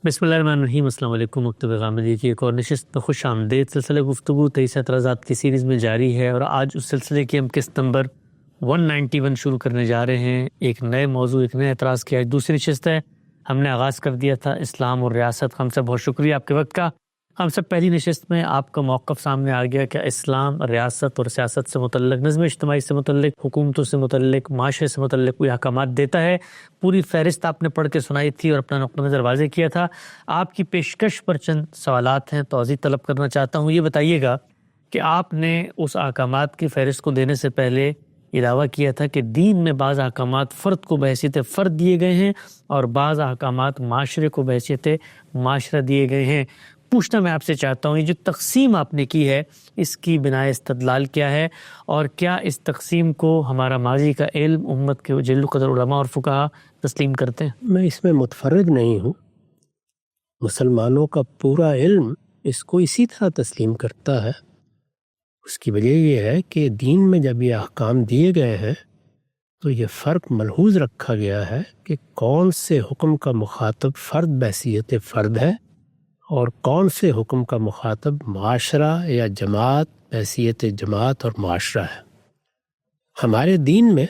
بسم اللہ الرحمن الرحیم۔ السلام علیکم۔ مکتب غامدی کی ایک اور نشست میں خوش آمدید۔ سلسلہ گفتگو 23 اعتراضات کی سیریز میں جاری ہے اور آج اس سلسلے کی ہم قسط نمبر 191 شروع کرنے جا رہے ہیں۔ ایک نئے موضوع، ایک نئے اعتراض کی آج دوسری نشست ہے۔ ہم نے آغاز کر دیا تھا اسلام اور ریاست۔ ہم سب بہت شکریہ آپ کے وقت کا۔ ہم سب پہلی نشست میں آپ کا موقف سامنے آ گیا کہ اسلام ریاست اور سیاست سے متعلق، نظم اجتماعی سے متعلق، حکومتوں سے متعلق، معاشرے سے متعلق کوئی احکامات دیتا ہے۔ پوری فہرست آپ نے پڑھ کے سنائی تھی اور اپنا نقطہ نظر واضح کیا تھا۔ آپ کی پیشکش پر چند سوالات ہیں، توضیح طلب کرنا چاہتا ہوں۔ یہ بتائیے گا کہ آپ نے اس احکامات کی فہرست کو دینے سے پہلے یہ دعویٰ کیا تھا کہ دین میں بعض احکامات فرد کو بحیثیت فرد دیے گئے ہیں اور بعض احکامات معاشرے کو بحیثیت معاشرہ دیے گئے ہیں۔ پوچھنا میں آپ سے چاہتا ہوں، یہ جو تقسیم آپ نے کی ہے اس کی بناء استدلال کیا ہے، اور کیا اس تقسیم کو ہمارا ماضی کا علم، امت کے جل قدر علماء اور فقہا تسلیم کرتے ہیں؟ میں اس میں متفرد نہیں ہوں، مسلمانوں کا پورا علم اس کو اسی طرح تسلیم کرتا ہے۔ اس کی وجہ یہ ہے کہ دین میں جب یہ احکام دیے گئے ہیں تو یہ فرق ملحوظ رکھا گیا ہے کہ کون سے حکم کا مخاطب فرد بحیثیت فرد ہے اور کون سے حکم کا مخاطب معاشرہ یا جماعت بحیثیت جماعت اور معاشرہ ہے۔ ہمارے دین میں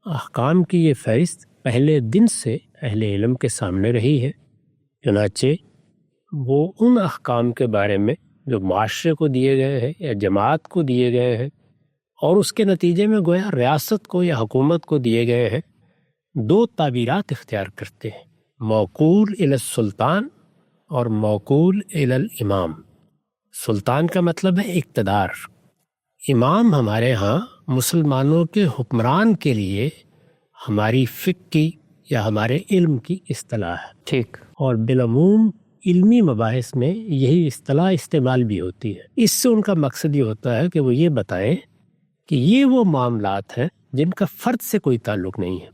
احکام کی یہ فہرست پہلے دن سے اہل علم کے سامنے رہی ہے، چنانچہ وہ ان احکام کے بارے میں جو معاشرے کو دیے گئے ہیں یا جماعت کو دیے گئے ہیں اور اس کے نتیجے میں گویا ریاست کو یا حکومت کو دیے گئے ہیں، دو تعبیرات اختیار کرتے ہیں: موقول الی السلطان اور موقول الی الامام۔ سلطان کا مطلب ہے اقتدار۔ امام ہمارے ہاں مسلمانوں کے حکمران کے لیے ہماری فقہ کی یا ہمارے علم کی اصطلاح ہے، ٹھیک، اور بالعموم علمی مباحث میں یہی اصطلاح استعمال بھی ہوتی ہے۔ اس سے ان کا مقصد یہ ہوتا ہے کہ وہ یہ بتائیں کہ یہ وہ معاملات ہیں جن کا فرد سے کوئی تعلق نہیں ہے۔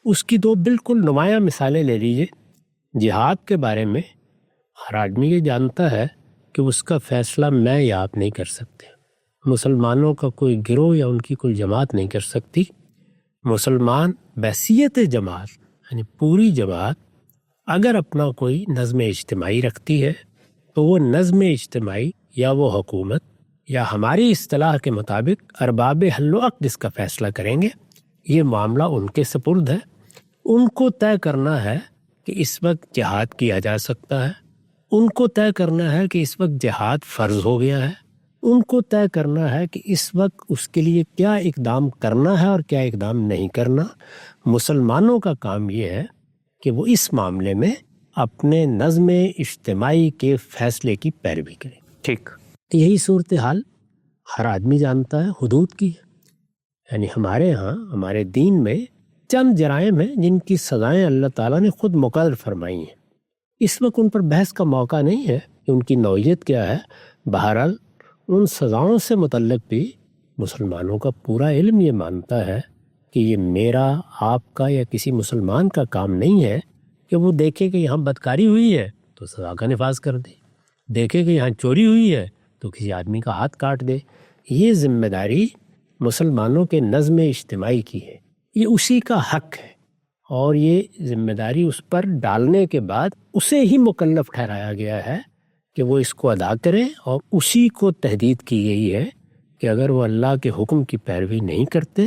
اس کی دو بالکل نمایاں مثالیں لے لیجئے۔ جہاد کے بارے میں ہر آدمی یہ جانتا ہے کہ اس کا فیصلہ میں یا آپ نہیں کر سکتے، مسلمانوں کا کوئی گروہ یا ان کی کوئی جماعت نہیں کر سکتی۔ مسلمان بحیثیت جماعت یعنی پوری جماعت اگر اپنا کوئی نظم اجتماعی رکھتی ہے تو وہ نظم اجتماعی یا وہ حکومت یا ہماری اصطلاح کے مطابق ارباب حل و عقد جس کا فیصلہ کریں گے، یہ معاملہ ان کے سپرد ہے۔ ان کو طے کرنا ہے کہ اس وقت جہاد کیا جا سکتا ہے، ان کو طے کرنا ہے کہ اس وقت جہاد فرض ہو گیا ہے، ان کو طے کرنا ہے کہ اس وقت اس کے لیے کیا اقدام کرنا ہے اور کیا اقدام نہیں کرنا۔ مسلمانوں کا کام یہ ہے کہ وہ اس معاملے میں اپنے نظم اجتماعی کے فیصلے کی پیروی کریں۔ ٹھیک، یہی صورتحال ہر آدمی جانتا ہے حدود کی ہے۔ یعنی ہمارے ہاں ہمارے دین میں چند جرائم ہیں جن کی سزائیں اللہ تعالیٰ نے خود مقرر فرمائی ہیں۔ اس وقت ان پر بحث کا موقع نہیں ہے کہ ان کی نوعیت کیا ہے۔ بہرحال ان سزاؤں سے متعلق بھی مسلمانوں کا پورا علم یہ مانتا ہے کہ یہ میرا، آپ کا یا کسی مسلمان کا کام نہیں ہے کہ وہ دیکھے کہ یہاں بدکاری ہوئی ہے تو سزا کا نفاذ کر دے، دیکھے کہ یہاں چوری ہوئی ہے تو کسی آدمی کا ہاتھ کاٹ دے۔ یہ ذمہ داری مسلمانوں کے نظم اجتماعی کی ہے، یہ اسی کا حق ہے، اور یہ ذمہ داری اس پر ڈالنے کے بعد اسے ہی مکلف ٹھہرایا گیا ہے کہ وہ اس کو ادا کرے، اور اسی کو تحدید کی گئی ہے کہ اگر وہ اللہ کے حکم کی پیروی نہیں کرتے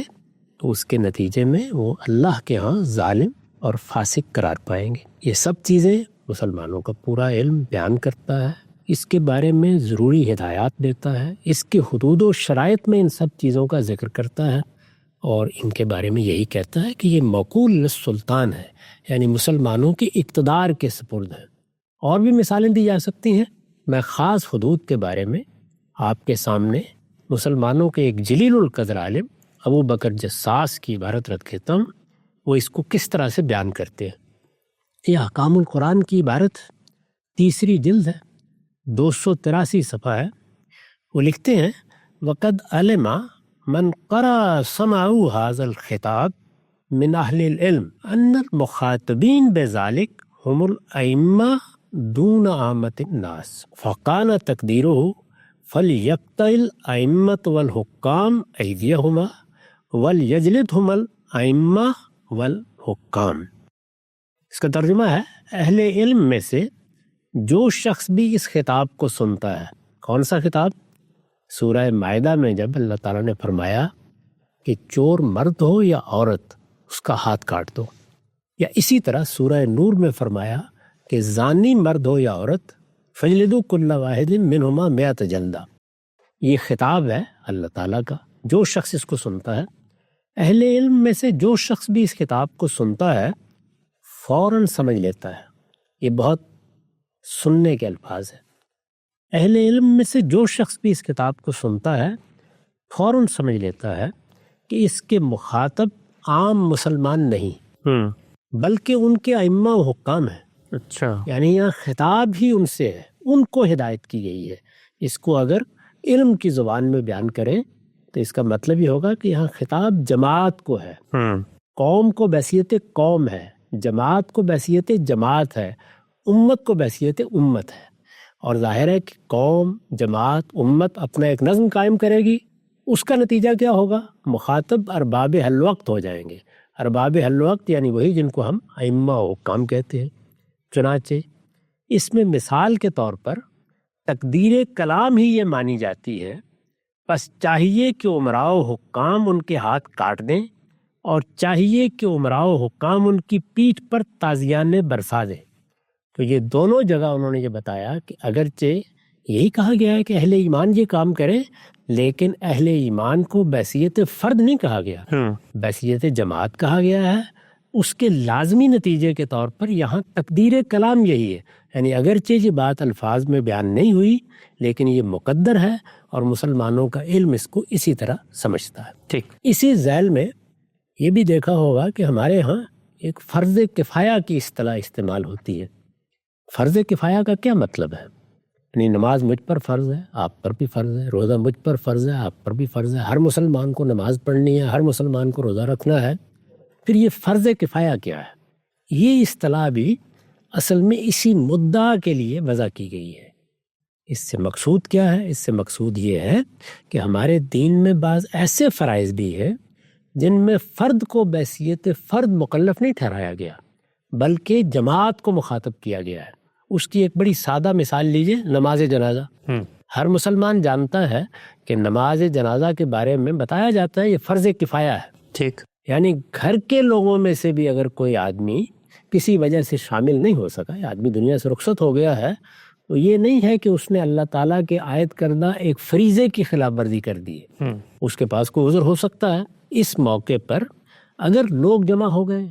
تو اس کے نتیجے میں وہ اللہ کے ہاں ظالم اور فاسق قرار پائیں گے۔ یہ سب چیزیں مسلمانوں کا پورا علم بیان کرتا ہے، اس کے بارے میں ضروری ہدایات دیتا ہے، اس کے حدود و شرائط میں ان سب چیزوں کا ذکر کرتا ہے، اور ان کے بارے میں یہی کہتا ہے کہ یہ موقول للسلطان ہے، یعنی مسلمانوں کے اقتدار کے سپرد ہے۔ اور بھی مثالیں دی جا سکتی ہیں۔ میں خاص حدود کے بارے میں آپ کے سامنے مسلمانوں کے ایک جلیل القدر عالم ابو بکر جساس کی عبارت رکھ دیتا ہوں، وہ اس کو کس طرح سے بیان کرتے ہیں۔ یہ احکام القرآن کی عبارت 3 جلد ہے، 283 صفحہ ہے۔ وہ لکھتے ہیں: وَقَدْ عَلِمَ مَنْ قَرَأَ سَمَعُ هَذَا الْخِطَابِ مِنْ أَهْلِ الْعِلْمِ أَنَّ الْمُخَاطَبِينَ بِذَلِكَ هُمُ الْأَئِمَّةُ دُونَ عَامَّةِ النَّاسِ فَكَانَ تَقْدِيرُهُ فَلْيَقْطَعِ الْأَئِمَّةُ وَالْحُكَّامُ أَيْدِيَهُمَا وَلْيَجْلِدْهُمَا الْأَئِمَّةُ وَالْحُكَّامُ۔ اس کا ترجمہ ہے: اہل علم میں سے جو شخص بھی اس خطاب کو سنتا ہے. کون سا خطاب؟ سورہ مائدہ میں جب اللہ تعالیٰ نے فرمایا کہ چور مرد ہو یا عورت اس کا ہاتھ کاٹ دو، یا اسی طرح سورہ نور میں فرمایا کہ زانی مرد ہو یا عورت فجلدوا کل واحد منہما 100 جلدہ. یہ خطاب ہے اللہ تعالیٰ کا. جو شخص اس کو سنتا ہے، اہل علم میں سے جو شخص بھی اس خطاب کو سنتا ہے فوراً سمجھ لیتا ہے. یہ بہت سننے کے الفاظ ہیں. اہل علم میں سے جو شخص بھی اس کتاب کو سنتا ہے فوراً سمجھ لیتا ہے کہ اس کے مخاطب عام مسلمان نہیں بلکہ ان کے ائمہ و حکام ہیں. اچھا، یعنی یہاں خطاب ہی ان سے ہے، ان کو ہدایت کی گئی ہے. اس کو اگر علم کی زبان میں بیان کریں تو اس کا مطلب یہ ہوگا کہ یہاں خطاب جماعت کو ہے. قوم کو بحیثیت قوم ہے، جماعت کو بحیثیت جماعت ہے، امت کو بحیثیت امت ہے. اور ظاہر ہے کہ قوم، جماعت، امت اپنا ایک نظم قائم کرے گی. اس کا نتیجہ کیا ہوگا؟ مخاطب ارباب حل وقت ہو جائیں گے. ارباب حل وقت یعنی وہی جن کو ہم ائمہ و حکام کہتے ہیں. چنانچہ اس میں مثال کے طور پر تقدیر کلام ہی یہ مانی جاتی ہے، بس چاہیے کہ امراء و حکام ان کے ہاتھ کاٹ دیں اور چاہیے کہ امراء و حکام ان کی پیٹھ پر تازیانے برسا دیں. تو یہ دونوں جگہ انہوں نے یہ بتایا کہ اگرچہ یہی کہا گیا ہے کہ اہل ایمان یہ کام کریں، لیکن اہل ایمان کو بحیثیت فرد نہیں کہا گیا، بحیثیت جماعت کہا گیا ہے. اس کے لازمی نتیجے کے طور پر یہاں تقدیر کلام یہی ہے. یعنی اگرچہ یہ بات الفاظ میں بیان نہیں ہوئی لیکن یہ مقدر ہے اور مسلمانوں کا علم اس کو اسی طرح سمجھتا ہے. ٹھیک. اسی ذیل میں یہ بھی دیکھا ہوگا کہ ہمارے ہاں ایک فرض کفایہ کی اصطلاح استعمال ہوتی ہے. فرض کفایہ کا کیا مطلب ہے؟ یعنی نماز مجھ پر فرض ہے، آپ پر بھی فرض ہے، روزہ مجھ پر فرض ہے، آپ پر بھی فرض ہے، ہر مسلمان کو نماز پڑھنی ہے، ہر مسلمان کو روزہ رکھنا ہے. پھر یہ فرض کفایہ کیا ہے؟ یہ اصطلاح بھی اصل میں اسی مدعا کے لیے وضع کی گئی ہے. اس سے مقصود کیا ہے؟ اس سے مقصود یہ ہے کہ ہمارے دین میں بعض ایسے فرائض بھی ہیں جن میں فرد کو بحیثیت فرد مکلف نہیں ٹھہرایا گیا بلکہ جماعت کو مخاطب کیا گیا ہے. اس کی ایک بڑی سادہ مثال لیجئے، نماز جنازہ. ہر مسلمان جانتا ہے کہ نماز جنازہ کے بارے میں بتایا جاتا ہے یہ فرض کفایہ ہے. ٹھیک. یعنی گھر کے لوگوں میں سے بھی اگر کوئی آدمی کسی وجہ سے شامل نہیں ہو سکا، آدمی دنیا سے رخصت ہو گیا ہے، تو یہ نہیں ہے کہ اس نے اللہ تعالیٰ کے عائد کردہ ایک فریضے کی خلاف ورزی کر دی ہے. اس کے پاس کوئی عذر ہو سکتا ہے. اس موقع پر اگر لوگ جمع ہو گئے،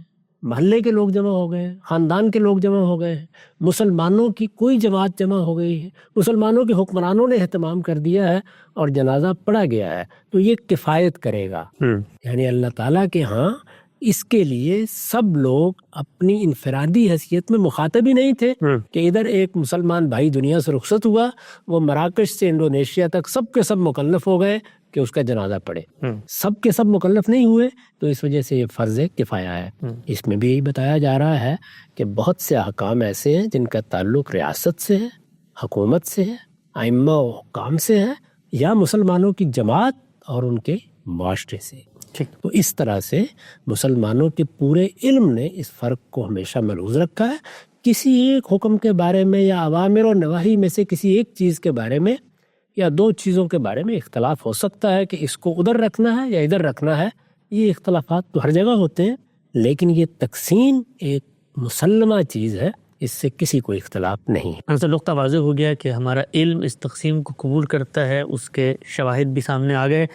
محلے کے لوگ جمع ہو گئے، خاندان کے لوگ جمع ہو گئے، مسلمانوں کی کوئی جماعت جمع ہو گئی ہے، مسلمانوں کے حکمرانوں نے اہتمام کر دیا ہے اور جنازہ پڑھا گیا ہے، تو یہ کفایت کرے گا. یعنی اللہ تعالیٰ کے ہاں اس کے لیے سب لوگ اپنی انفرادی حیثیت میں مخاطب ہی نہیں تھے کہ ادھر ایک مسلمان بھائی دنیا سے رخصت ہوا، وہ مراکش سے انڈونیشیا تک سب کے سب مکلف ہو گئے کہ اس کا جنازہ پڑھے. سب کے سب مکلف نہیں ہوئے، تو اس وجہ سے یہ فرض کفایہ ہے. اس میں بھی یہی بتایا جا رہا ہے کہ بہت سے احکام ایسے ہیں جن کا تعلق ریاست سے ہے، حکومت سے ہے، ائمہ و حکام سے ہے، یا مسلمانوں کی جماعت اور ان کے معاشرے سے. تو اس طرح سے مسلمانوں کے پورے علم نے اس فرق کو ہمیشہ ملحوظ رکھا ہے. کسی ایک حکم کے بارے میں یا اوامر و نواہی میں سے کسی ایک چیز کے بارے میں یا دو چیزوں کے بارے میں اختلاف ہو سکتا ہے کہ اس کو ادھر رکھنا ہے یا ادھر رکھنا ہے. یہ اختلافات تو ہر جگہ ہوتے ہیں، لیکن یہ تقسیم ایک مسلمہ چیز ہے، اس سے کسی کو اختلاف نہیں. ایسا نقطہ واضح ہو گیا کہ ہمارا علم اس تقسیم کو قبول کرتا ہے، اس کے شواہد بھی سامنے آ گئے.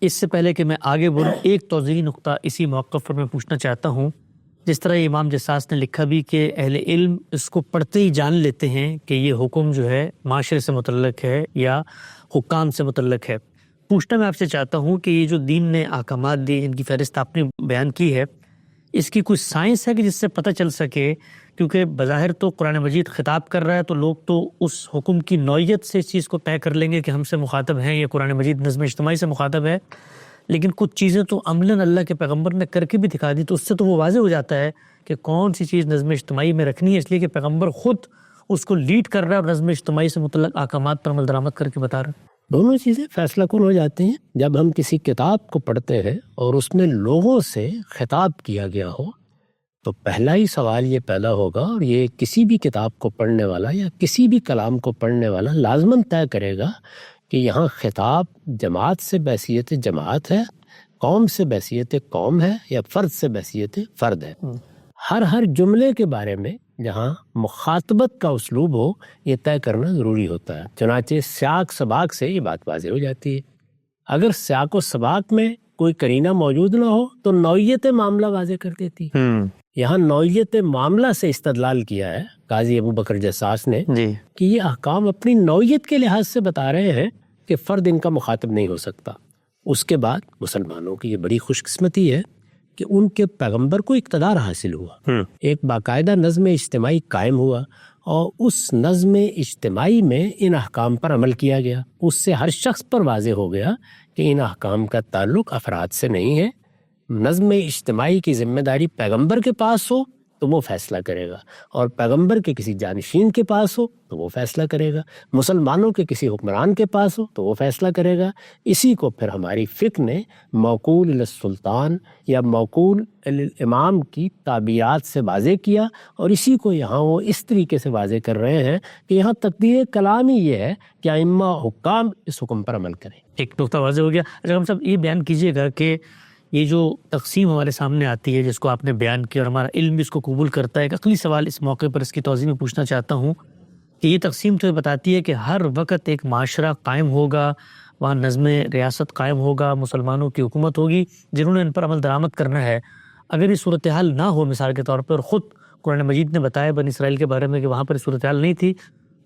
اس سے پہلے کہ میں آگے بڑھوں، ایک توضیحی نقطہ اسی موقف پر میں پوچھنا چاہتا ہوں. جس طرح امام جساس نے لکھا بھی کہ اہل علم اس کو پڑھتے ہی جان لیتے ہیں کہ یہ حکم جو ہے معاشرے سے متعلق ہے یا حکام سے متعلق ہے. پوچھنا میں آپ سے چاہتا ہوں کہ یہ جو دین نے احکامات دی، ان کی فہرست آپ نے بیان کی ہے، اس کی کوئی سائنس ہے کہ جس سے پتہ چل سکے؟ کیونکہ بظاہر تو قرآن مجید خطاب کر رہا ہے تو لوگ تو اس حکم کی نوعیت سے اس چیز کو طے کر لیں گے کہ ہم سے مخاطب ہیں، یہ قرآن مجید نظم اجتماعی سے مخاطب ہے. لیکن کچھ چیزیں تو عملاً اللہ کے پیغمبر نے کر کے بھی دکھا دی، تو اس سے تو وہ واضح ہو جاتا ہے کہ کون سی چیز نظم اجتماعی میں رکھنی ہے، اس لیے کہ پیغمبر خود اس کو لیڈ کر رہا ہے اور نظم اجتماعی سے متعلق احکامات پر عمل درآمد کر کے بتا رہا ہے. دونوں چیزیں فیصلہ کن ہو جاتی ہیں. جب ہم کسی کتاب کو پڑھتے ہیں اور اس میں لوگوں سے خطاب کیا گیا ہو تو پہلا ہی سوال یہ پیدا ہوگا، اور یہ کسی بھی کتاب کو پڑھنے والا یا کسی بھی کلام کو پڑھنے والا لازماً طے کرے گا کہ یہاں خطاب جماعت سے بحیثیت جماعت ہے، قوم سے بحیثیت قوم ہے، یا فرد سے بحیثیت فرد ہے۔ ہر جملے کے بارے میں جہاں مخاطبت کا اسلوب ہو یہ طے کرنا ضروری ہوتا ہے۔ چنانچہ سیاق سباق سے یہ بات واضح ہو جاتی ہے۔ اگر سیاق و سباق میں کوئی قرینہ موجود نہ ہو تو نوعیت معاملہ واضح کر دیتی ہے۔ یہاں نوعیت معاملہ سے استدلال کیا ہے قاضی ابو بکر جساس نے کہ یہ احکام اپنی نوعیت کے لحاظ سے بتا رہے ہیں کہ فرد ان کا مخاطب نہیں ہو سکتا۔ اس کے بعد مسلمانوں کی یہ بڑی خوش قسمتی ہے کہ ان کے پیغمبر کو اقتدار حاصل ہوا، ایک باقاعدہ نظم اجتماعی قائم ہوا، اور اس نظم اجتماعی میں ان احکام پر عمل کیا گیا۔ اس سے ہر شخص پر واضح ہو گیا کہ ان احکام کا تعلق افراد سے نہیں ہے۔ نظم اجتماعی کی ذمہ داری پیغمبر کے پاس ہو تو وہ فیصلہ کرے گا، اور پیغمبر کے کسی جانشین کے پاس ہو تو وہ فیصلہ کرے گا، مسلمانوں کے کسی حکمران کے پاس ہو تو وہ فیصلہ کرے گا۔ اسی کو پھر ہماری فقہ نے موکول الی السلطان یا موکول الی الامام کی تعبیرات سے واضح کیا، اور اسی کو یہاں وہ اس طریقے سے واضح کر رہے ہیں کہ یہاں تقدیر کلام ہی یہ ہے کہ ائمہ حکام اس حکم پر عمل کریں۔ ایک نقطہ واضح ہو گیا۔ اگر ہم سب یہ بیان کیجیے گا کہ یہ جو تقسیم ہمارے سامنے آتی ہے جس کو آپ نے بیان کیا اور ہمارا علم بھی اس کو قبول کرتا ہے، ایک عقلی سوال اس موقع پر اس کی توضیح میں پوچھنا چاہتا ہوں کہ یہ تقسیم تو بتاتی ہے کہ ہر وقت ایک معاشرہ قائم ہوگا، وہاں نظم ریاست قائم ہوگا، مسلمانوں کی حکومت ہوگی جنہوں نے ان پر عمل درآمد کرنا ہے۔ اگر یہ صورتحال نہ ہو مثال کے طور پر، خود قرآن مجید نے بتایا بنی اسرائیل کے بارے میں کہ وہاں پر صورتحال نہیں تھی،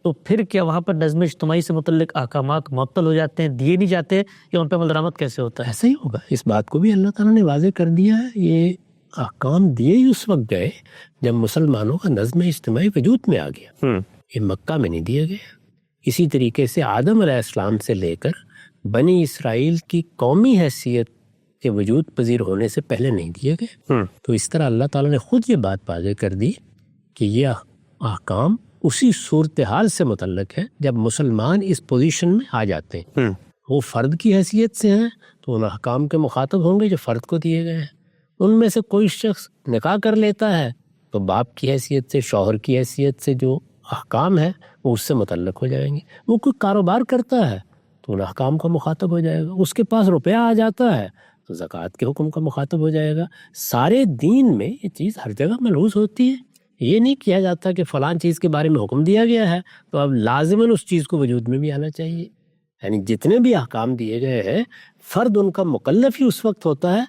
تو پھر کیا وہاں پر نظم اجتماعی سے متعلق احکامات معطل ہو جاتے ہیں، دیے نہیں جاتے، یا ان پہ عمل درآمد کیسے ہوتا ہے؟ ایسا ہی ہوگا۔ اس بات کو بھی اللہ تعالیٰ نے واضح کر دیا ہے۔ یہ احکام دیے ہی اس وقت گئے جب مسلمانوں کا نظم اجتماعی وجود میں آ گیا، یہ مکہ میں نہیں دیے گئے۔ اسی طریقے سے آدم علیہ السلام سے لے کر بنی اسرائیل کی قومی حیثیت کے وجود پذیر ہونے سے پہلے نہیں دیے گئے۔ تو اس طرح اللہ تعالیٰ نے خود یہ بات واضح کر دی کہ یہ احکام اسی صورتحال سے متعلق ہے جب مسلمان اس پوزیشن میں آ جاتے ہیں۔ وہ فرد کی حیثیت سے ہیں تو ان احکام کے مخاطب ہوں گے جو فرد کو دیے گئے ہیں۔ ان میں سے کوئی شخص نکاح کر لیتا ہے تو باپ کی حیثیت سے، شوہر کی حیثیت سے جو احکام ہے وہ اس سے متعلق ہو جائیں گے۔ وہ کوئی کاروبار کرتا ہے تو ان احکام کا مخاطب ہو جائے گا۔ اس کے پاس روپیہ آ جاتا ہے تو زکوٰۃ کے حکم کا مخاطب ہو جائے گا۔ سارے دین میں یہ چیز ہر جگہ ملحوظ ہوتی ہے۔ یہ نہیں کیا جاتا کہ فلان چیز کے بارے میں حکم دیا گیا ہے تو اب لازماً اس چیز کو وجود میں بھی آنا چاہیے۔ یعنی جتنے بھی احکام دیے گئے ہیں فرد ان کا مکلف ہی اس وقت ہوتا ہے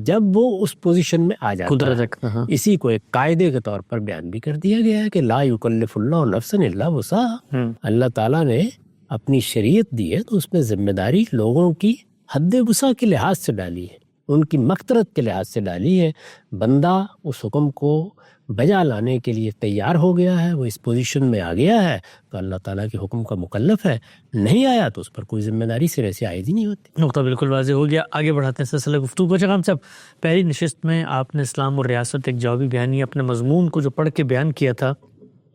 جب وہ اس پوزیشن میں آ جاتا ہے۔ اسی کو ایک قاعدے کے طور پر بیان بھی کر دیا گیا ہے کہ لا یکلف اللہ نفسا الا وسعہا۔ اللہ تعالیٰ نے اپنی شریعت دی ہے تو اس میں ذمہ داری لوگوں کی حد وسع کے لحاظ سے ڈالی ہے، ان کی مقدرت کے لحاظ سے ڈالی ہے۔ بندہ اس حکم کو بجا لانے کے لیے تیار ہو گیا ہے، وہ اس پوزیشن میں آ گیا ہے تو اللہ تعالیٰ کے حکم کا مکلف ہے، نہیں آیا تو اس پر کوئی ذمہ داری سرے سے عائد ہی نہیں ہوتی۔ نقطہ بالکل واضح ہو گیا۔ آگے بڑھاتے ہیں سلسلہ گفتگو کو۔ جناب صاحب، پہلی نشست میں آپ نے اسلام اور ریاست ایک جوابی بیانیہ اپنے مضمون کو جو پڑھ کے بیان کیا تھا،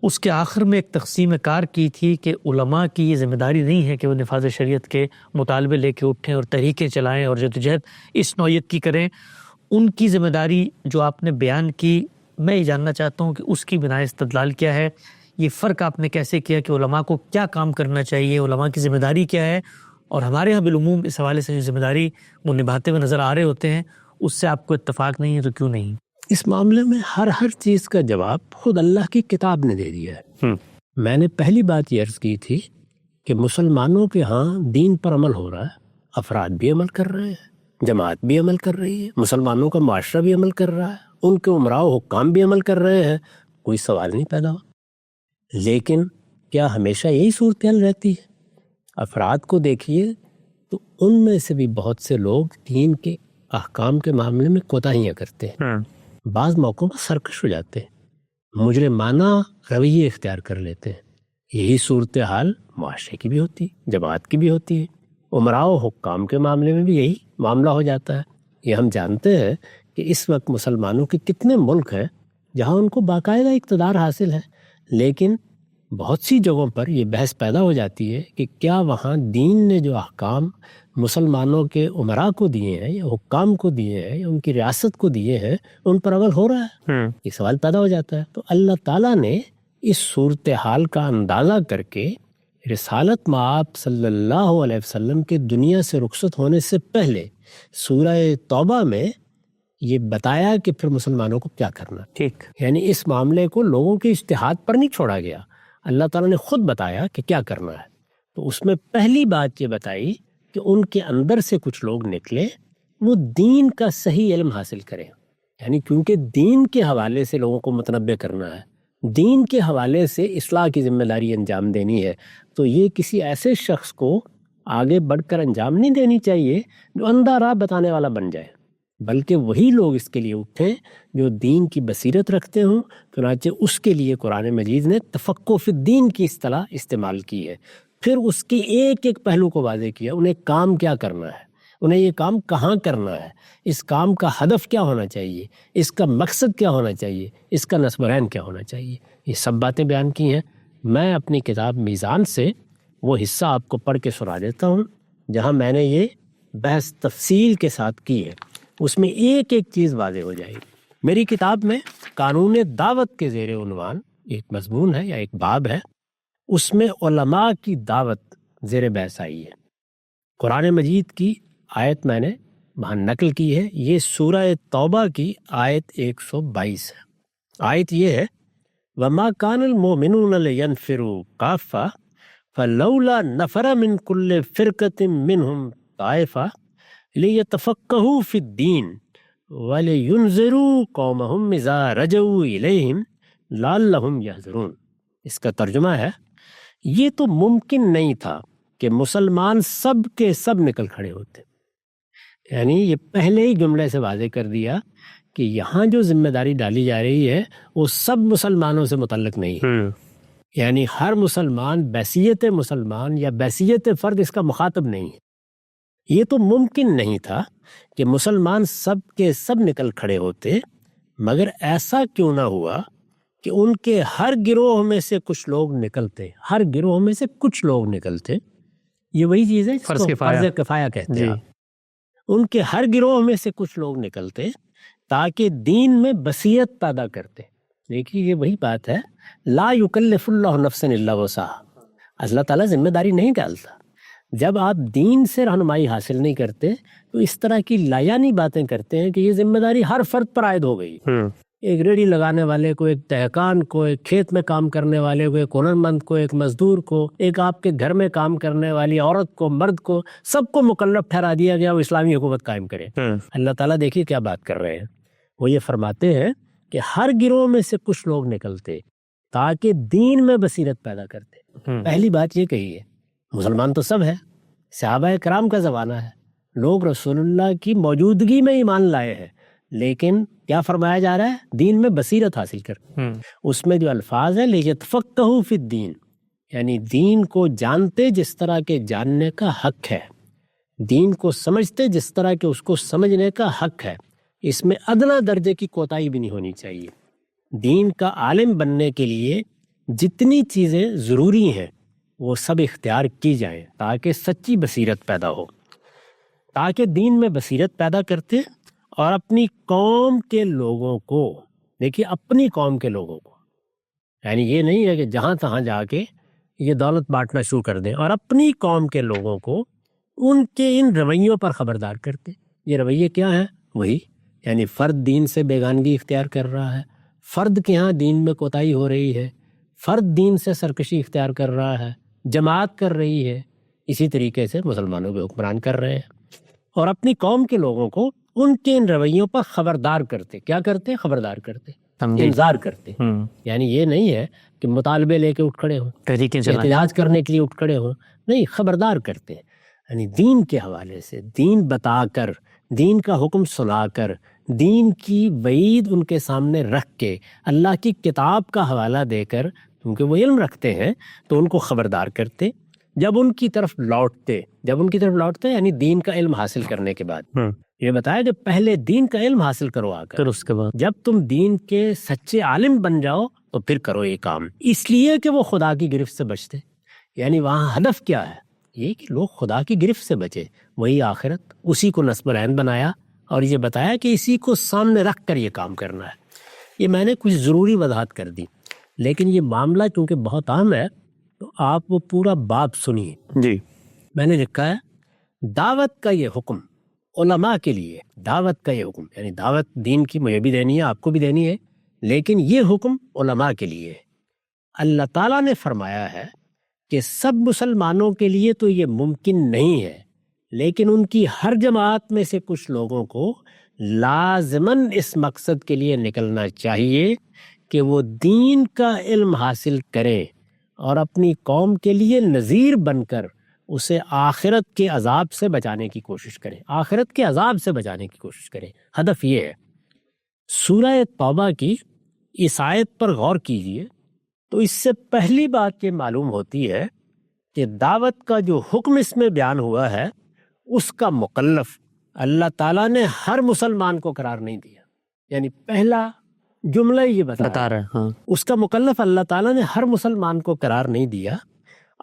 اس کے آخر میں ایک تقسیم کار کی تھی کہ علماء کی یہ ذمہ داری نہیں ہے کہ وہ نفاذ شریعت کے مطالبے لے کے اٹھیں اور تحریکیں چلائیں اور جدوجہد اس نوعیت کی کریں۔ ان کی ذمہ داری جو آپ نے بیان کی، میں یہ جاننا چاہتا ہوں کہ اس کی بنا استدلال کیا ہے، یہ فرق آپ نے کیسے کیا کہ علماء کو کیا کام کرنا چاہیے، علماء کی ذمہ داری کیا ہے، اور ہمارے ہاں بالعموم اس حوالے سے جو ذمہ داری وہ نبھاتے ہوئے نظر آ رہے ہوتے ہیں، اس سے آپ کو اتفاق نہیں ہے تو کیوں نہیں؟ اس معاملے میں ہر چیز کا جواب خود اللہ کی کتاب نے دے دیا ہے۔ میں نے پہلی بات یہ عرض کی تھی کہ مسلمانوں کے ہاں دین پر عمل ہو رہا ہے، افراد بھی عمل کر رہے ہیں، جماعت بھی عمل کر رہی ہے، مسلمانوں کا معاشرہ بھی عمل کر رہا ہے، ان کے عمراء و حکام بھی عمل کر رہے ہیں، کوئی سوال نہیں پیدا ہوا۔ لیکن کیا ہمیشہ یہی صورتحال رہتی ہے؟ افراد کو دیکھیے تو ان میں سے بھی بہت سے لوگ دین کے احکام کے معاملے میں کوتاہیاں کرتے ہیں، بعض موقعوں پر سرکش ہو جاتے ہیں، مجرمانہ رویے اختیار کر لیتے ہیں۔ یہی صورتحال معاشرے کی بھی ہوتی ہے، جماعت کی بھی ہوتی ہے، عمراء و حکام کے معاملے میں بھی یہی معاملہ ہو جاتا ہے۔ یہ ہم جانتے ہیں کہ اس وقت مسلمانوں کے کتنے ملک ہیں جہاں ان کو باقاعدہ اقتدار حاصل ہے، لیکن بہت سی جگہوں پر یہ بحث پیدا ہو جاتی ہے کہ کیا وہاں دین نے جو احکام مسلمانوں کے عمراء کو دیے ہیں یا حکام کو دیے ہیں یا ان کی ریاست کو دیے ہیں ان پر عمل ہو رہا ہے؟ یہ سوال پیدا ہو جاتا ہے۔ تو اللہ تعالیٰ نے اس صورتحال کا اندازہ کر کے رسالت مآب صلی اللہ علیہ وسلم کے دنیا سے رخصت ہونے سے پہلے سورہ توبہ میں یہ بتایا کہ پھر مسلمانوں کو کیا کرنا۔ ٹھیک، یعنی اس معاملے کو لوگوں کے اجتہاد پر نہیں چھوڑا گیا، اللہ تعالیٰ نے خود بتایا کہ کیا کرنا ہے۔ تو اس میں پہلی بات یہ بتائی کہ ان کے اندر سے کچھ لوگ نکلے وہ دین کا صحیح علم حاصل کریں، یعنی کیونکہ دین کے حوالے سے لوگوں کو متنبع کرنا ہے، دین کے حوالے سے اصلاح کی ذمہ داری انجام دینی ہے، تو یہ کسی ایسے شخص کو آگے بڑھ کر انجام نہیں دینی چاہیے جو اندھا راہ بتانے والا بن جائے، بلکہ وہی لوگ اس کے لیے اٹھیں جو دین کی بصیرت رکھتے ہوں۔ چنانچہ اس کے لیے قرآن مجید نے تفقہ فی الدین کی اصطلاح استعمال کی ہے، پھر اس کی ایک ایک پہلو کو واضح کیا، انہیں کام کیا کرنا ہے، انہیں یہ کام کہاں کرنا ہے، اس کام کا ہدف کیا ہونا چاہیے، اس کا مقصد کیا ہونا چاہیے، اس کا نصب العین کیا ہونا چاہیے، یہ سب باتیں بیان کی ہیں۔ میں اپنی کتاب میزان سے وہ حصہ آپ کو پڑھ کے سنا دیتا ہوں جہاں میں نے یہ بحث تفصیل کے ساتھ کی ہے، اس میں ایک ایک چیز واضح ہو جائے گی۔ میری کتاب میں قانون دعوت کے زیر عنوان ایک مضمون ہے یا ایک باب ہے، اس میں علماء کی دعوت زیر بحث آئی ہے۔ قرآن مجید کی آیت میں نے وہاں نقل کی ہے، یہ سورہ توبہ کی آیت 122 ہے۔ آیت یہ ہے وَمَا كَانَ الْمُؤْمِنُونَ لِيَنْفِرُوا كَافَّةً فَلَوْلَا نَفَرَ مِنْ كُلِّ فِرْقَةٍ مِّنْهُمْ طَائِفَةٌ لِيَتَفَقَّهُوا فِي الدِّينِ وَلِيُنذِرُوا قَوْمَهُمْ إِذَا رَجَعُوا إِلَيْهِمْ لَعَلَّهُمْ يَحْذَرُونَ۔ اس کا ترجمہ ہے یہ تو ممکن نہیں تھا کہ مسلمان سب کے سب نکل کھڑے ہوتے، یعنی یہ پہلے ہی جملے سے واضح کر دیا کہ یہاں جو ذمہ داری ڈالی جا رہی ہے وہ سب مسلمانوں سے متعلق نہیں ہے، یعنی ہر مسلمان بحیثیت مسلمان یا بحیثیت فرد اس کا مخاطب نہیں ہے۔ یہ تو ممکن نہیں تھا کہ مسلمان سب کے سب نکل کھڑے ہوتے، مگر ایسا کیوں نہ ہوا کہ ان کے ہر گروہ میں سے کچھ لوگ نکلتے، ہر گروہ میں سے کچھ لوگ نکلتے۔ یہ وہی چیز ہے فرض کفایہ کہتے ہیں۔ ان کے ہر گروہ میں سے کچھ لوگ نکلتے تاکہ دین میں بصیرت پیدا کرتے۔ دیکھیے یہ وہی بات ہے، لا یکلف اللہ نفسا الا وسعہا، اللہ تعالیٰ ذمہ داری نہیں ڈالتا۔ جب آپ دین سے رہنمائی حاصل نہیں کرتے تو اس طرح کی لایانی باتیں کرتے ہیں کہ یہ ذمہ داری ہر فرد پر عائد ہو گئی، ایک ریڑھی لگانے والے کو، ایک دہقان کو، ایک کھیت میں کام کرنے والے کو، ایک ہنرمند کو، ایک مزدور کو، ایک آپ کے گھر میں کام کرنے والی عورت کو، مرد کو، سب کو مکلف ٹھہرا دیا گیا وہ اسلامی حکومت قائم کرے۔ اللہ تعالیٰ دیکھیے کیا بات کر رہے ہیں، وہ یہ فرماتے ہیں کہ ہر گروہ میں سے کچھ لوگ نکلتے تاکہ دین میں بصیرت پیدا کرتے۔ پہلی بات یہ کہی ہے مسلمان تو سب ہے، صحابہ کرام کا زمانہ ہے، لوگ رسول اللہ کی موجودگی میں ایمان لائے ہیں، لیکن کیا فرمایا جا رہا ہے؟ دین میں بصیرت حاصل کر۔ اس میں جو الفاظ ہیں لیتفقہوا فی الدین، یعنی دین کو جانتے جس طرح کے جاننے کا حق ہے، دین کو سمجھتے جس طرح کے اس کو سمجھنے کا حق ہے، اس میں ادنا درجے کی کوتاہی بھی نہیں ہونی چاہیے۔ دین کا عالم بننے کے لیے جتنی چیزیں ضروری ہیں وہ سب اختیار کی جائیں تاکہ سچی بصیرت پیدا ہو، تاکہ دین میں بصیرت پیدا کرتے اور اپنی قوم کے لوگوں کو، دیکھیے اپنی قوم کے لوگوں کو، یعنی یہ نہیں ہے کہ جہاں تہاں جا کے یہ دولت بانٹنا شروع کر دیں، اور اپنی قوم کے لوگوں کو ان کے ان رویوں پر خبردار کرتے۔ یہ رویے کیا ہیں؟ وہی یعنی فرد دین سے بیگانگی اختیار کر رہا ہے، فرد کے ہاں دین میں کوتاہی ہو رہی ہے، فرد دین سے سرکشی اختیار کر رہا ہے، جماعت کر رہی ہے، اسی طریقے سے مسلمانوں کے حکمران کر رہے ہیں، اور اپنی قوم کے لوگوں کو ان کے ان رویوں پر خبردار کرتے۔ کیا کرتے؟ خبردار کرتے، انذار کرتے۔ یعنی یہ نہیں ہے کہ مطالبے لے کے اٹھ کھڑے ہوں، احتجاج کرنے کے لیے اٹھ کھڑے ہوں، نہیں، خبردار کرتے، یعنی دین کے حوالے سے، دین بتا کر، دین کا حکم سنا کر، دین کی وعید ان کے سامنے رکھ کے، اللہ کی کتاب کا حوالہ دے کر، کیونکہ وہ علم رکھتے ہیں تو ان کو خبردار کرتے۔ جب ان کی طرف لوٹتے یعنی دین کا علم حاصل کرنے کے بعد یہ بتایا کہ پہلے دین کا علم حاصل کرو آ کر، اس کے بعد جب تم دین کے سچے عالم بن جاؤ تو پھر کرو یہ کام، اس لیے کہ وہ خدا کی گرفت سے بچتے۔ یعنی وہاں ہدف کیا ہے؟ یہ کہ لوگ خدا کی گرفت سے بچے، وہی آخرت، اسی کو نصب العین بنایا اور یہ بتایا کہ اسی کو سامنے رکھ کر یہ کام کرنا ہے۔ یہ میں نے کچھ ضروری وضاحت کر دی، لیکن یہ معاملہ چونکہ بہت اہم ہے تو آپ وہ پورا باب سنیے۔ جی، میں نے لکھا ہے دعوت کا یہ حکم علماء کے لیے، دعوت کا یہ حکم یعنی دعوت دین کی مجھے بھی دینی ہے، آپ کو بھی دینی ہے، لیکن یہ حکم علماء کے لیے ہے۔ اللہ تعالیٰ نے فرمایا ہے کہ سب مسلمانوں کے لیے تو یہ ممکن نہیں ہے، لیکن ان کی ہر جماعت میں سے کچھ لوگوں کو لازماً اس مقصد کے لیے نکلنا چاہیے کہ وہ دین کا علم حاصل کریں اور اپنی قوم کے لیے نذیر بن کر اسے آخرت کے عذاب سے بچانے کی کوشش کریں، آخرت کے عذاب سے بچانے کی کوشش کریں۔ ہدف یہ ہے۔ سورہ توبہ کی اس آیت پر غور کیجئے تو اس سے پہلی بات یہ معلوم ہوتی ہے کہ دعوت کا جو حکم اس میں بیان ہوا ہے اس کا مکلف اللہ تعالیٰ نے ہر مسلمان کو قرار نہیں دیا، یعنی پہلا جملہ یہ بتا رہا ہے، ہاں، اس کا مکلف اللہ تعالیٰ نے ہر مسلمان کو قرار نہیں دیا۔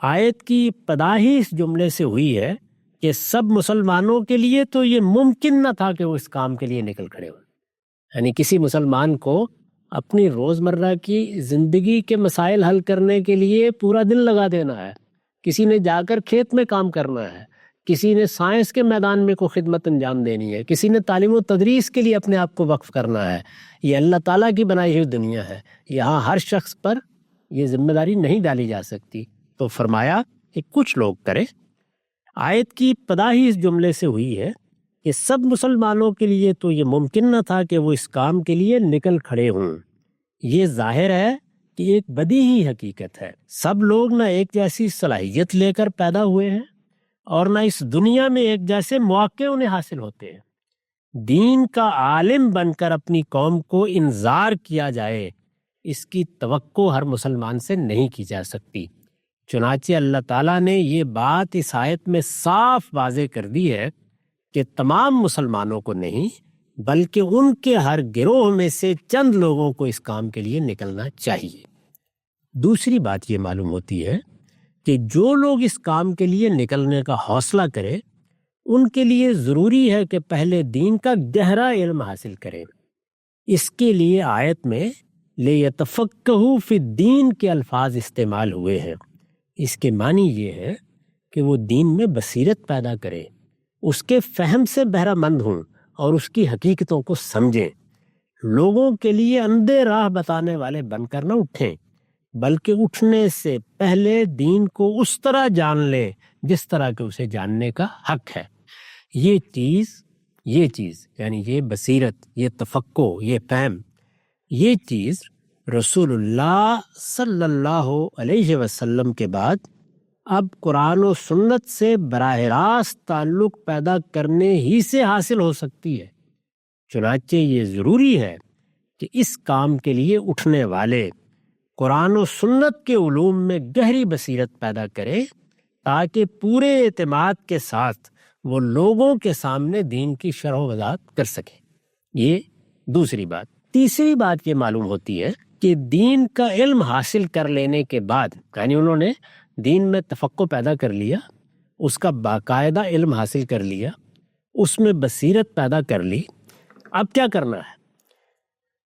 آیت کی ابتدا ہی اس جملے سے ہوئی ہے کہ سب مسلمانوں کے لیے تو یہ ممکن نہ تھا کہ وہ اس کام کے لیے نکل کھڑے ہوں، یعنی کسی مسلمان کو اپنی روزمرہ کی زندگی کے مسائل حل کرنے کے لیے پورا دن لگا دینا ہے، کسی نے جا کر کھیت میں کام کرنا ہے، کسی نے سائنس کے میدان میں کوئی خدمت انجام دینی ہے، کسی نے تعلیم و تدریس کے لیے اپنے آپ کو وقف کرنا ہے۔ یہ اللہ تعالیٰ کی بنائی ہوئی دنیا ہے، یہاں ہر شخص پر یہ ذمہ داری نہیں ڈالی جا سکتی، تو فرمایا کہ کچھ لوگ کریں۔ آیت کی ابتدا ہی اس جملے سے ہوئی ہے کہ سب مسلمانوں کے لیے تو یہ ممکن نہ تھا کہ وہ اس کام کے لیے نکل کھڑے ہوں۔ یہ ظاہر ہے کہ ایک بدیہی حقیقت ہے، سب لوگ نہ ایک جیسی صلاحیت لے کر پیدا ہوئے ہیں اور نہ اس دنیا میں ایک جیسے مواقع انہیں حاصل ہوتے ہیں۔ دین کا عالم بن کر اپنی قوم کو انذار کیا جائے، اس کی توقع ہر مسلمان سے نہیں کی جا سکتی۔ چنانچہ اللہ تعالیٰ نے یہ بات اس آیت میں صاف واضح کر دی ہے کہ تمام مسلمانوں کو نہیں بلکہ ان کے ہر گروہ میں سے چند لوگوں کو اس کام کے لیے نکلنا چاہیے۔ دوسری بات یہ معلوم ہوتی ہے کہ جو لوگ اس کام کے لیے نکلنے کا حوصلہ کرے ان کے لیے ضروری ہے کہ پہلے دین کا گہرا علم حاصل کریں۔ اس کے لیے آیت میں لِیَتَفَقَّهُوا فِی الدِّین کے الفاظ استعمال ہوئے ہیں۔ اس کے معنی یہ ہے کہ وہ دین میں بصیرت پیدا کریں، اس کے فہم سے بہرہ مند ہوں اور اس کی حقیقتوں کو سمجھیں۔ لوگوں کے لیے اندھے راہ بتانے والے بن کر نہ اٹھیں، بلکہ اٹھنے سے پہلے دین کو اس طرح جان لیں جس طرح کہ اسے جاننے کا حق ہے۔ یہ چیز یعنی یہ بصیرت، یہ تفقع، یہ فہم، یہ چیز رسول اللہ صلی اللہ علیہ وسلم کے بعد اب قرآن و سنت سے براہ راست تعلق پیدا کرنے ہی سے حاصل ہو سکتی ہے۔ چنانچہ یہ ضروری ہے کہ اس کام کے لیے اٹھنے والے قرآن و سنت کے علوم میں گہری بصیرت پیدا کرے تاکہ پورے اعتماد کے ساتھ وہ لوگوں کے سامنے دین کی شرح و وضاحت کر سکے۔ یہ دوسری بات۔ تیسری بات یہ معلوم ہوتی ہے کہ دین کا علم حاصل کر لینے کے بعد، یعنی انہوں نے دین میں تفقع پیدا کر لیا، اس کا باقاعدہ علم حاصل کر لیا، اس میں بصیرت پیدا کر لی، اب کیا کرنا ہے؟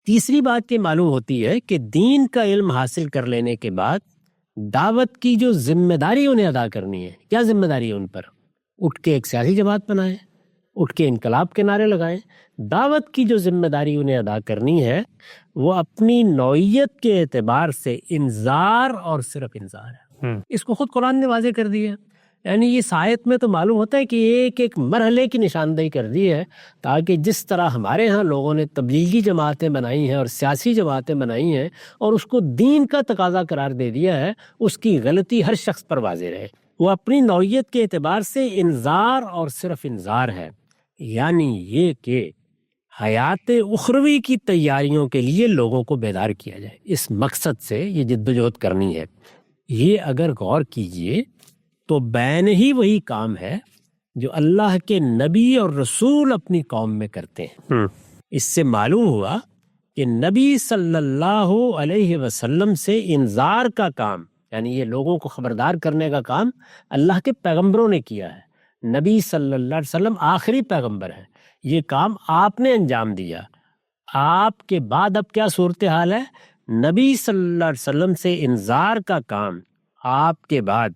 تیسری بات یہ معلوم ہوتی ہے کہ دین کا علم حاصل کر لینے کے بعد دعوت کی جو ذمہ داری انہیں ادا کرنی ہے، کیا ذمہ داری ہے ان پر؟ اٹھ کے ایک سیاسی جماعت بنائیں، اٹھ کے انقلاب کے نعرے لگائیں۔ دعوت کی جو ذمہ داری انہیں ادا کرنی ہے وہ اپنی نوعیت کے اعتبار سے انذار اور صرف انذار ہے۔ اس کو خود قرآن نے واضح کر دیا ہے، یعنی اس آیت میں تو معلوم ہوتا ہے کہ ایک ایک مرحلے کی نشاندہی کر دی ہے، تاکہ جس طرح ہمارے ہاں لوگوں نے تبلیغی جماعتیں بنائی ہیں اور سیاسی جماعتیں بنائی ہیں اور اس کو دین کا تقاضا قرار دے دیا ہے، اس کی غلطی ہر شخص پر واضح رہے۔ وہ اپنی نوعیت کے اعتبار سے انذار اور صرف انذار ہے، یعنی یہ کہ حیات اخروی کی تیاریوں کے لیے لوگوں کو بیدار کیا جائے، اس مقصد سے یہ جدوجہد کرنی ہے۔ یہ اگر غور کیجئے تو بین ہی وہی کام ہے جو اللہ کے نبی اور رسول اپنی قوم میں کرتے ہیں۔ اس سے معلوم ہوا کہ نبی صلی اللہ علیہ وسلم سے انذار کا کام یعنی یہ لوگوں کو خبردار کرنے کا کام اللہ کے پیغمبروں نے کیا ہے، نبی صلی اللہ علیہ وسلم آخری پیغمبر ہے، یہ کام آپ نے انجام دیا۔ آپ کے بعد اب کیا صورتحال ہے؟ نبی صلی اللہ علیہ وسلم سے انذار کا کام آپ کے بعد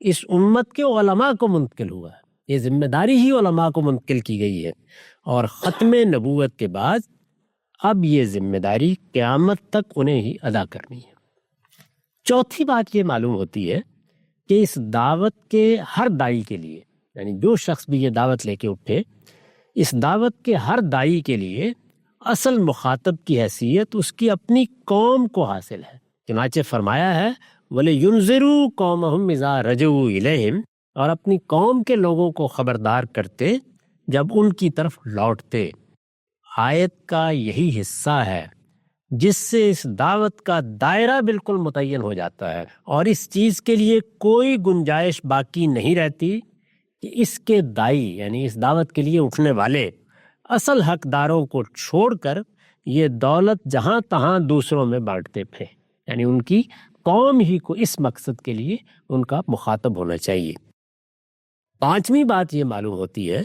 اس امت کے علماء کو منتقل ہوا ہے، یہ ذمہ داری ہی علماء کو منتقل کی گئی ہے، اور ختم نبوت کے بعد اب یہ ذمہ داری قیامت تک انہیں ہی ادا کرنی ہے۔ چوتھی بات یہ معلوم ہوتی ہے کہ اس دعوت کے ہر داعی کے لیے، یعنی جو شخص بھی یہ دعوت لے کے اٹھے، اس دعوت کے ہر داعی کے لیے اصل مخاطب کی حیثیت اس کی اپنی قوم کو حاصل ہے۔ چنانچہ فرمایا ہے وَلِيُنذِرُوا قَوْمَهُمْ إِذَا رَجَعُوا إِلَيْهِمْ، اور اپنی قوم کے لوگوں کو خبردار کرتے جب ان کی طرف لوٹتے۔ آیت کا یہی حصہ ہے جس سے اس دعوت کا دائرہ بالکل متعین ہو جاتا ہے، اور اس چیز کے لیے کوئی گنجائش باقی نہیں رہتی کہ اس کے داعی یعنی اس دعوت کے لیے اٹھنے والے اصل حقداروں کو چھوڑ کر یہ دولت جہاں تہاں دوسروں میں بانٹتے پھریں، یعنی ان کی قوم ہی کو اس مقصد کے لیے ان کا مخاطب ہونا چاہیے۔ پانچویں بات یہ معلوم ہوتی ہے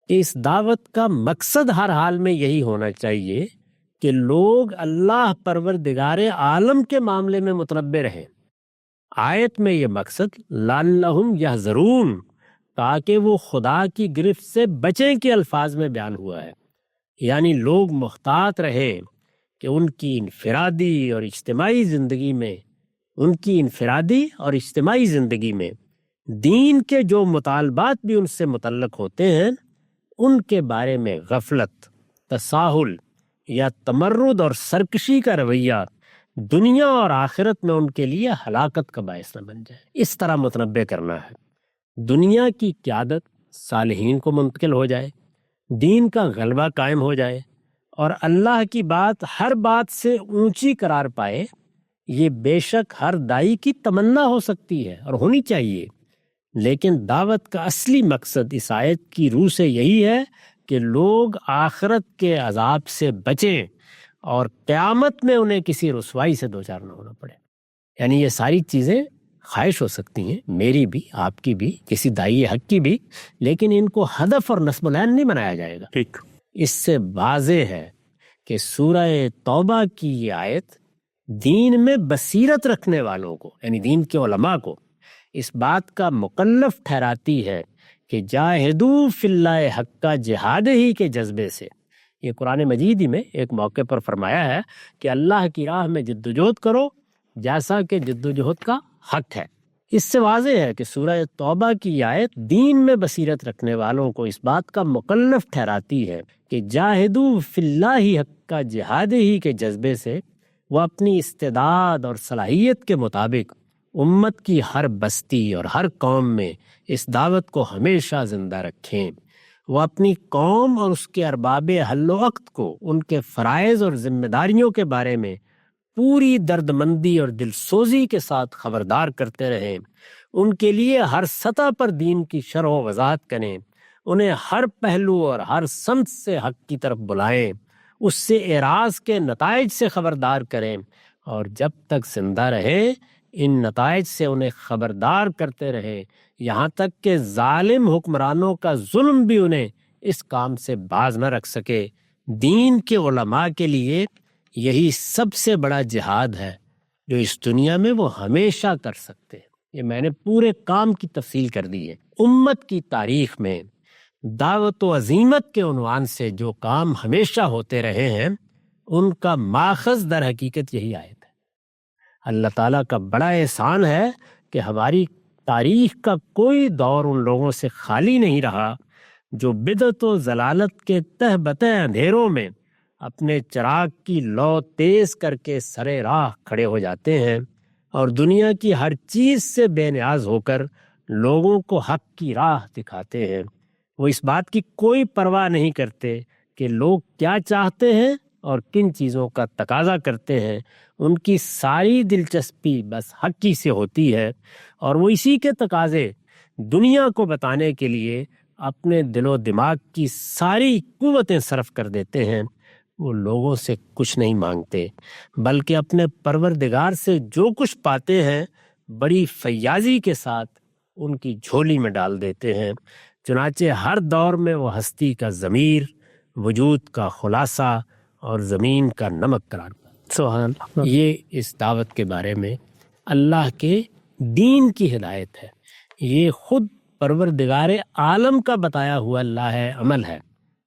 کہ اس دعوت کا مقصد ہر حال میں یہی ہونا چاہیے کہ لوگ اللہ پروردگار عالم کے معاملے میں متنبع رہیں۔ آیت میں یہ مقصد لعلہم یحذرون، تاکہ وہ خدا کی گرفت سے بچیں کے الفاظ میں بیان ہوا ہے، یعنی لوگ محتاط رہے کہ ان کی انفرادی اور اجتماعی زندگی میں دین کے جو مطالبات بھی ان سے متعلق ہوتے ہیں ان کے بارے میں غفلت، تساہل یا تمرد اور سرکشی کا رویہ دنیا اور آخرت میں ان کے لیے ہلاکت کا باعث نہ بن جائے۔ اس طرح متنبع کرنا ہے، دنیا کی قیادت صالحین کو منتقل ہو جائے، دین کا غلبہ قائم ہو جائے، اور اللہ کی بات ہر بات سے اونچی قرار پائے۔ یہ بے شک ہر داعی کی تمنا ہو سکتی ہے اور ہونی چاہیے، لیکن دعوت کا اصلی مقصد اس آیت کی روح سے یہی ہے کہ لوگ آخرت کے عذاب سے بچیں اور قیامت میں انہیں کسی رسوائی سے دوچار نہ ہونا پڑے۔ یعنی یہ ساری چیزیں خواہش ہو سکتی ہیں، میری بھی، آپ کی بھی، کسی داعی حق کی بھی، لیکن ان کو ہدف اور نصب العین نہیں بنایا جائے گا۔ ٹھیک، اس سے واضح ہے کہ سورہ توبہ کی یہ آیت دین میں بصیرت رکھنے والوں کو، یعنی دین کے علماء کو، اس بات کا مکلف ٹھہراتی ہے کہ جاہدوا فی اللہ حق جہاد ہی کے جذبے سے۔ یہ قرآن مجید ہی میں ایک موقع پر فرمایا ہے کہ اللہ کی راہ میں جد و جہد کرو جیسا کہ جد و جہد کا حق ہے۔ اس سے واضح ہے کہ سورہ توبہ کی آیت دین میں بصیرت رکھنے والوں کو اس بات کا مکلف ٹھہراتی ہے کہ جاہدوا فی اللہ حق جہاد ہی کے جذبے سے وہ اپنی استعداد اور صلاحیت کے مطابق امت کی ہر بستی اور ہر قوم میں اس دعوت کو ہمیشہ زندہ رکھیں۔ وہ اپنی قوم اور اس کے ارباب حل و عقد کو ان کے فرائض اور ذمہ داریوں کے بارے میں پوری دردمندی اور دل سوزی کے ساتھ خبردار کرتے رہیں، ان کے لیے ہر سطح پر دین کی شرح و وضاحت کریں، انہیں ہر پہلو اور ہر سمت سے حق کی طرف بلائیں، اس سے اعراض کے نتائج سے خبردار کریں، اور جب تک زندہ رہیں ان نتائج سے انہیں خبردار کرتے رہیں، یہاں تک کہ ظالم حکمرانوں کا ظلم بھی انہیں اس کام سے باز نہ رکھ سکے۔ دین کے علماء کے لیے یہی سب سے بڑا جہاد ہے جو اس دنیا میں وہ ہمیشہ کر سکتے ہیں۔ یہ میں نے پورے کام کی تفصیل کر دی ہے۔ امت کی تاریخ میں دعوت و عزیمت کے عنوان سے جو کام ہمیشہ ہوتے رہے ہیں ان کا ماخذ در حقیقت یہی آیت ہے۔ اللہ تعالیٰ کا بڑا احسان ہے کہ ہماری تاریخ کا کوئی دور ان لوگوں سے خالی نہیں رہا جو بدعت و ضلالت کے تہ بتہ اندھیروں میں اپنے چراغ کی لو تیز کر کے سرے راہ کھڑے ہو جاتے ہیں اور دنیا کی ہر چیز سے بے نیاز ہو کر لوگوں کو حق کی راہ دکھاتے ہیں۔ وہ اس بات کی کوئی پرواہ نہیں کرتے کہ لوگ کیا چاہتے ہیں اور کن چیزوں کا تقاضا کرتے ہیں، ان کی ساری دلچسپی بس حق ہی سے ہوتی ہے، اور وہ اسی کے تقاضے دنیا کو بتانے کے لیے اپنے دل و دماغ کی ساری قوتیں صرف کر دیتے ہیں۔ وہ لوگوں سے کچھ نہیں مانگتے بلکہ اپنے پروردگار سے جو کچھ پاتے ہیں بڑی فیاضی کے ساتھ ان کی جھولی میں ڈال دیتے ہیں۔ چنانچہ ہر دور میں وہ ہستی کا ضمیر، وجود کا خلاصہ اور زمین کا نمک قرار پاتا۔ سبحان اللہ۔ یہ اس دعوت کے بارے میں اللہ کے دین کی ہدایت ہے، یہ خود پروردگار عالم کا بتایا ہوا لاہ عمل ہے۔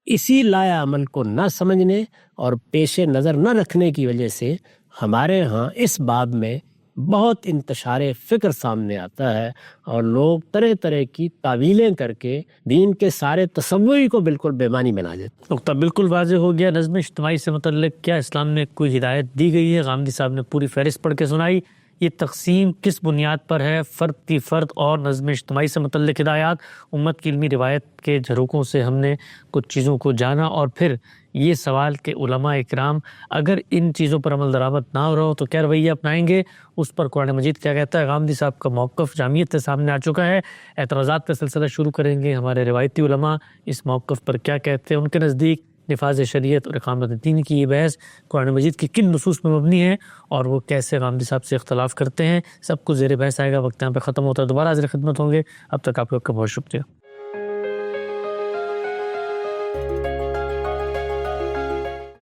اسی لاہ عمل کو نہ سمجھنے اور پیش نظر نہ رکھنے کی وجہ سے ہمارے ہاں اس باب میں بہت انتشار فکر سامنے آتا ہے، اور لوگ طرح طرح کی تعویلیں کر کے دین کے سارے تصوری کو بالکل بے معنی بنا دیتے۔ نقطہ بالکل واضح ہو گیا۔ نظم اجتماعی سے متعلق کیا اسلام میں کوئی ہدایت دی گئی ہے؟ غامدی صاحب نے پوری فہرست پڑھ کے سنائی۔ یہ تقسیم کس بنیاد پر ہے؟ فرد کی فرد اور نظم اجتماعی سے متعلق ہدایات، امت کی علمی روایت کے جھروکوں سے ہم نے کچھ چیزوں کو جانا، اور پھر یہ سوال کہ علماء اکرام اگر ان چیزوں پر عمل درآمد نہ ہو رہا ہو تو کیا رویہ اپنائیں گے، اس پر قرآن مجید کیا کہتا ہے۔ غامدی صاحب کا موقف جامعیت سے سامنے آ چکا ہے۔ اعتراضات کا سلسلہ شروع کریں گے۔ ہمارے روایتی علماء اس موقف پر کیا کہتے ہیں، ان کے نزدیک نفاذ شریعت اور اقامت دین کی یہ بحث قرآن مجید کی کن نصوص میں مبنی ہے، اور وہ کیسے غامدی صاحب سے اختلاف کرتے ہیں، سب کچھ زیر بحث آئے گا۔ وقت یہاں پہ ختم ہوتا ہے، دوبارہ حاضر خدمت ہوں گے۔ اب تک آپ کا بہت شکریہ۔